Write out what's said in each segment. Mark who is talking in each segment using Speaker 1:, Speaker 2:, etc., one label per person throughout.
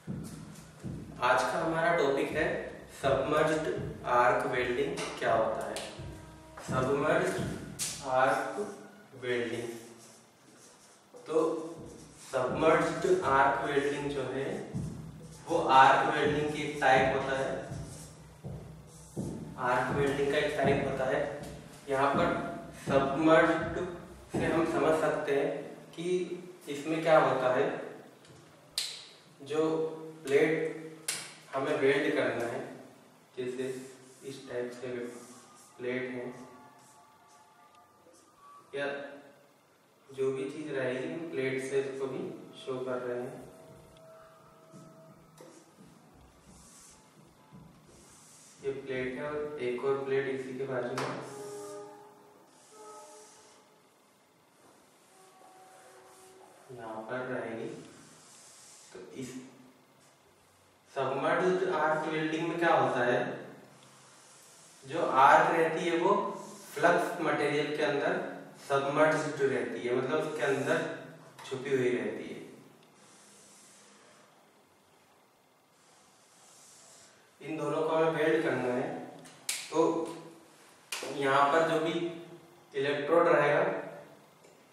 Speaker 1: आज का हमारा टॉपिक है सबमर्ज्ड आर्क वेल्डिंग क्या होता है। सबमर्ज्ड आर्क वेल्डिंग, तो सबमर्ज्ड आर्क वेल्डिंग जो है वो आर्क वेल्डिंग की एक टाइप होता है। आर्क वेल्डिंग का एक टाइप होता है। यहाँ पर सबमर्ज्ड से हम समझ सकते हैं कि इसमें क्या होता है, जो प्लेट हमें वेल्ड करना है, जैसे इस टाइप से प्लेट है या जो भी चीज रहेगी प्लेट से इसको भी शो कर रहे हैं। ये प्लेट है और एक और प्लेट इसी के बाजू में यहाँ पर रहेगी। तो इस सबमर्ज्ड आर्क वेल्डिंग में क्या होता है, जो आर्क रहती है वो फ्लक्स मटेरियल के अंदर सबमर्ज्ड रहती है, मतलब उसके अंदर छुपी हुई रहती है। इन दोनों को हमें वेल्ड करना है। तो यहाँ पर जो भी इलेक्ट्रोड रहेगा,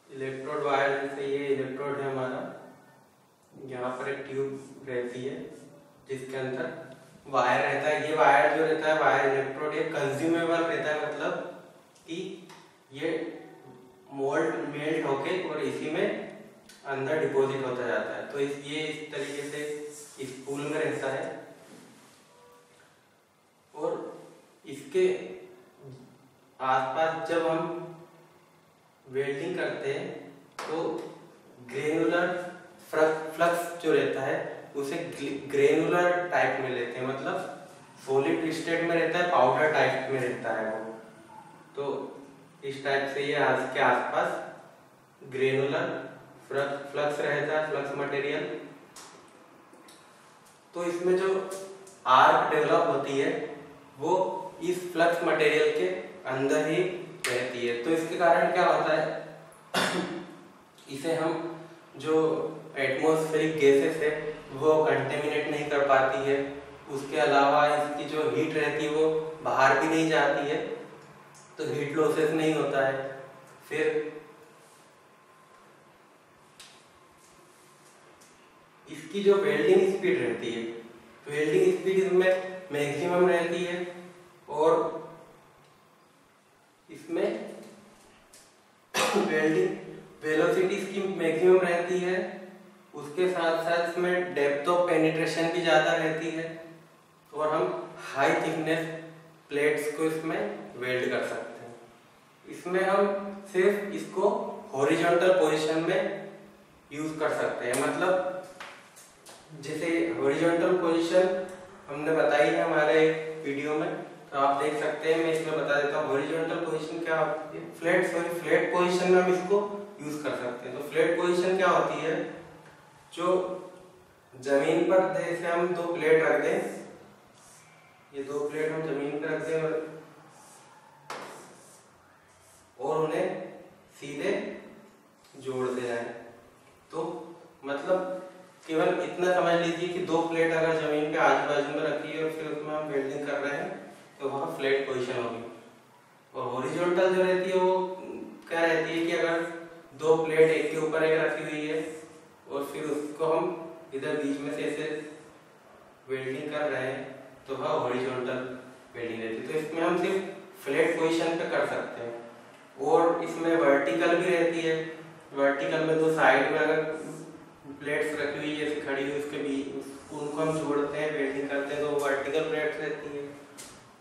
Speaker 1: इलेक्ट्रोड वायर, जैसे ये इलेक्ट्रोड है हमारा, यहाँ पर एक ट्यूब रहती है जिसके अंदर वायर रहता है। ये वायर जो रहता है, वायर इलेक्ट्रोड, ये कंज्यूमेबल रहता है, मतलब कि ये मेल्ट होके और इसी में अंदर डिपॉजिट होता जाता है। तो ये इस तरीके से इस पूल में रहता है। और इसके आसपास जब हम वेल्डिंग करते हैं तो ग्रेनुलर फ्लक्स जो रहता है उसे ग्रेनुलर टाइप में लेते हैं, मतलब सॉलिड स्टेट में रहता है, पाउडर टाइप में रहता है वो। तो इस टाइप से ये आज के आसपास ग्रेनुलर फ्लक्स रहता है, फ्लक्स मटेरियल। तो इसमें जो आर्क डेवलप होती है वो इस फ्लक्स मटेरियल के अंदर ही रहती है। तो इसके कारण क्या होता है इसे हम जो एटमॉस्फेरिक गैसेस है वो कंटेमिनेट नहीं कर पाती है। उसके अलावा इसकी जो हीट रहती है वो बाहर भी नहीं जाती है, तो हीट लॉसेस नहीं होता है। फिर इसकी जो वेल्डिंग स्पीड रहती है, वेल्डिंग स्पीड इसमें मैक्सिमम रहती है और इसमें वेल्डिंग वेलोसिटी इसकी मैक्सिमम रहती है। उसके साथ साथ इसमें डेप्थ ऑफ पेनिट्रेशन भी ज़्यादा रहती है और हम हाई थिकनेस प्लेट्स को इसमें वेल्ड कर सकते हैं। इसमें हम सिर्फ इसको हॉरिजॉन्टल पोजीशन में यूज कर सकते हैं, मतलब जैसे हॉरिजॉन्टल पोजीशन हमने बताई है हमारे वीडियो में, तो आप देख सकते हैं। मैं इसमें बता देता हूँ हॉरिजॉन्टल पोजीशन क्या होती है। फ्लैट पोजीशन में हम इसको यूज कर सकते हैं। तो फ्लैट पोजीशन क्या होती है, जो जमीन पर जैसे हम दो प्लेट रख दें, ये दो प्लेट हम जमीन पर रख दें और उन्हें सीधे जोड़ दे जाए। तो मतलब केवल इतना समझ लीजिए कि दो प्लेट अगर जमीन पे आजू बाजू में रखी है और फिर उसमें हम वेल्डिंग कर रहे हैं तो वह फ्लैट पोजीशन होगी। और हॉरिजॉन्टल जो रहती है वो क्या रहती है कि अगर दो प्लेट एक के ऊपर एक रखी हुई है और फिर उसको हम इधर बीच में से ऐसे वेल्डिंग कर रहे हैं तो वह हॉरिजॉन्टल वेल्डिंग रहती है। तो इसमें हम सिर्फ फ्लैट पोजीशन पे कर सकते हैं। और इसमें वर्टिकल भी रहती है। वर्टिकल में दो साइड में अगर प्लेट्स रखी हुई है खड़ी हुई, उसके बीच उनको हम जोड़ते हैं, वेल्डिंग करते हैं, तो वर्टिकल प्लेट्स रहती है।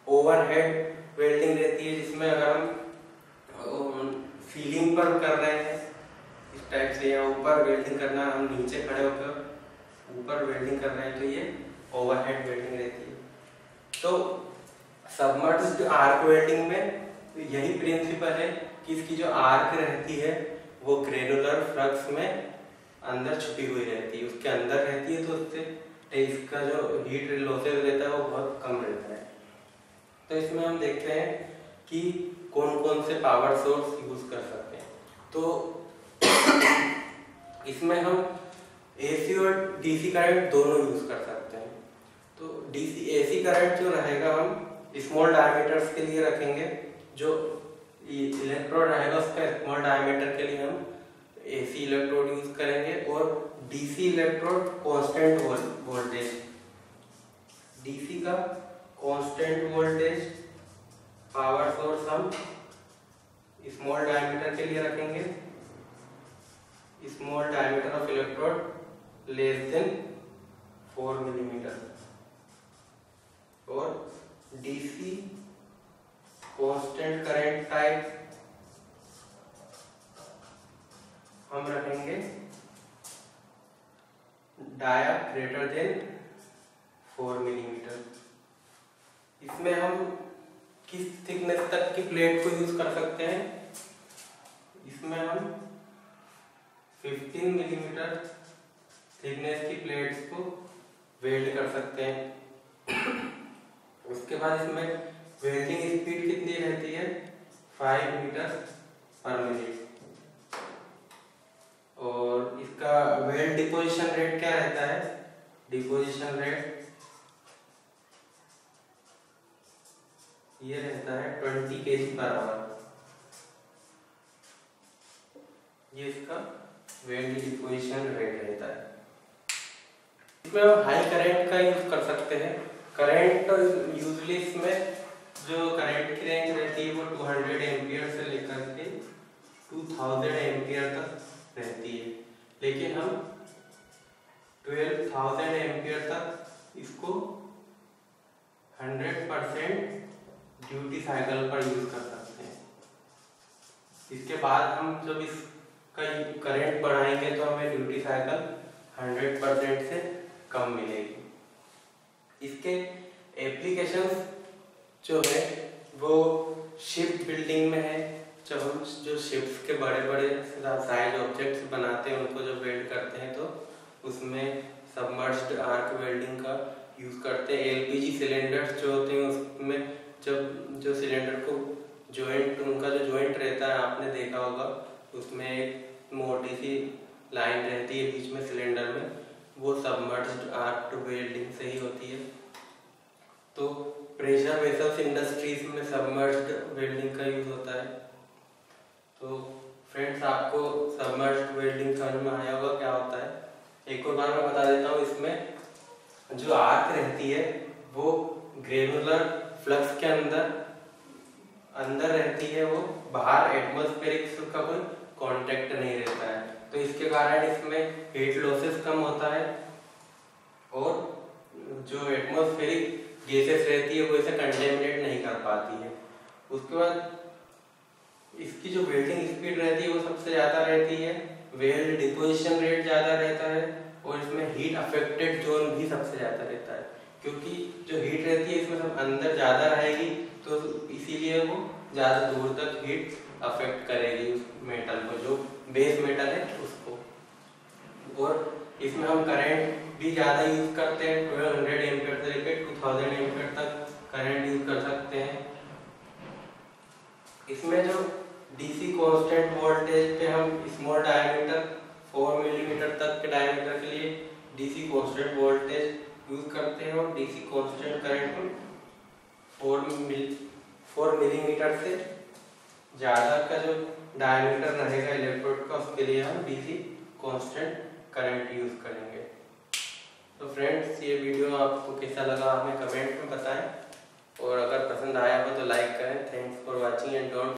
Speaker 1: ओवरहेड वेल्डिंग रहती है, जिसमें अगर हम सीलिंग पर कर रहे हैं इस टाइप से, या ऊपर वेल्डिंग करना, हम नीचे खड़े होकर ऊपर वेल्डिंग कर रहे हैं, तो ये ओवरहेड वेल्डिंग रहती है। तो सबमर्ज्ड आर्क वेल्डिंग में यही प्रिंसिपल है कि इसकी जो आर्क रहती है वो ग्रेनुलर फ्लक्स में अंदर छुपी हुई रहती है, उसके अंदर रहती है, तो उससे इसका जो हीट लॉसेस रहता है वो बहुत कम रहता है। तो इसमें हम देखते हैं कि कौन कौन से पावर सोर्स यूज कर सकते हैं। तो इसमें हम AC और DC करंट दोनों यूज कर सकते हैं। तो AC करंट जो रहेगा हम स्मॉल डायमीटर्स के लिए रखेंगे, जो इलेक्ट्रोड रहेगा उसका स्मॉल डायमीटर के लिए हम AC इलेक्ट्रोड यूज करेंगे। और DC electrode constant voltage, DC का कांस्टेंट वोल्टेज पावर सोर्स हम स्मॉल डायमीटर के लिए रखेंगे, small diameter of electrode less than 4 millimetre. और DC कांस्टेंट करंट टाइप हम रखेंगे डाया ग्रेटर देन 4 मिलीमीटर। इसमें हम किस थिकनेस तक की प्लेट को यूज कर सकते हैं? इसमें हम 15 मिलीमीटर थिकनेस की प्लेट्स को वेल्ड कर सकते हैं। उसके बाद इसमें वेल्डिंग स्पीड कितनी रहती है? 5 मीटर पर मिनट। और इसका वेल्ड डिपोजिशन रेट क्या रहता है? डिपोजिशन रेट ये रहता है 20 kg पर आवर। ये इसका वेल्ड डिपोजिशन रेट रहता है। इसमें हम हाई करंट का यूज कर सकते हैं। करंट यूजली इसमें जो करंट की रेंज रहती है वो 200 एम्पियर से लेकर के 2000 एम्पियर तक रहती है, लेकिन हम 12,000 एम्पियर तक इसको 100% ड्यूटी साइकिल पर यूज कर सकते हैं। इसके बाद हम जब इसका करंट बढ़ाएंगे तो हमें ड्यूटी साइकिल 100% से कम मिलेगी। इसके एप्लीकेशंस जो है वो शिप बिल्डिंग में है। जब हम जो शिप्स के बड़े बड़े साइज ऑब्जेक्ट्स बनाते हैं उनको जब वेल्ड करते हैं तो उसमें सबमर्ज्ड आर्क वेल्डिंग का यूज करते हैं। LPG सिलेंडर्स जो होते हैं उसमें जब जो सिलेंडर को जॉइंट, उनका जो जॉइंट रहता है आपने देखा होगा, उसमें एक मोटी सी लाइन रहती है बीच में सिलेंडर में, वो सबमर्ज्ड आर्क वेल्डिंग से ही होती है। तो प्रेशर वेसल्स इंडस्ट्रीज में सबमर्ज्ड वेल्डिंग का यूज होता है। तो फ्रेंड्स, आपको सबमर्ज्ड वेल्डिंग समझ में आया होगा क्या होता है। एक और बार मैं बता देता हूँ, इसमें जो आर्क रहती है वो ग्रेनुलर फ्लक्स के अंदर रहती है, वो बाहर एटमॉस्फेरिक का कोई कांटेक्ट नहीं रहता है। तो इसके कारण इसमें हीट लॉसेस कम होता है और जो एटमॉस्फेरिक गैसेस रहती है वो इसे कंटेमिनेट नहीं कर पाती है। उसके बाद इसकी जो वेल्डिंग स्पीड रहती है वो सबसे ज्यादा रहती है, वेल्ड डिपोजिशन रेट ज्यादा रहता है और इसमें हीट अफेक्टेड जोन भी सबसे ज्यादा रहता है, क्योंकि जो हीट रहती है इसमें सब अंदर ज्यादा रहेगी तो इसीलिए वो ज्यादा दूर तक हीट अफेक्ट करेगी उस मेटल को, जो बेस मेटल है उसको। और इसमें हम करंट भी ज्यादा यूज करते हैं, 1200 एम्पियर से लेकर 2000 एम्पियर तक करंट यूज कर सकते हैं। इसमें जो DC कांस्टेंट वोल्टेज पे हम स्मॉल डायमीटर 4 मिलीमीटर तक के डायमीटर के लिए DC कांस्टेंट वोल्टेज यूज करते हैं और DC कांस्टेंट करंट को 4 मिलीमीटर से ज़्यादा का जो डायमीटर रहेगा इलेक्ट्रोड का उसके लिए हम DC कांस्टेंट करंट यूज करेंगे। तो फ्रेंड्स, ये वीडियो आपको कैसा लगा हमें कमेंट में बताएं और अगर पसंद आया हो तो लाइक करें। Thanks for watching and don't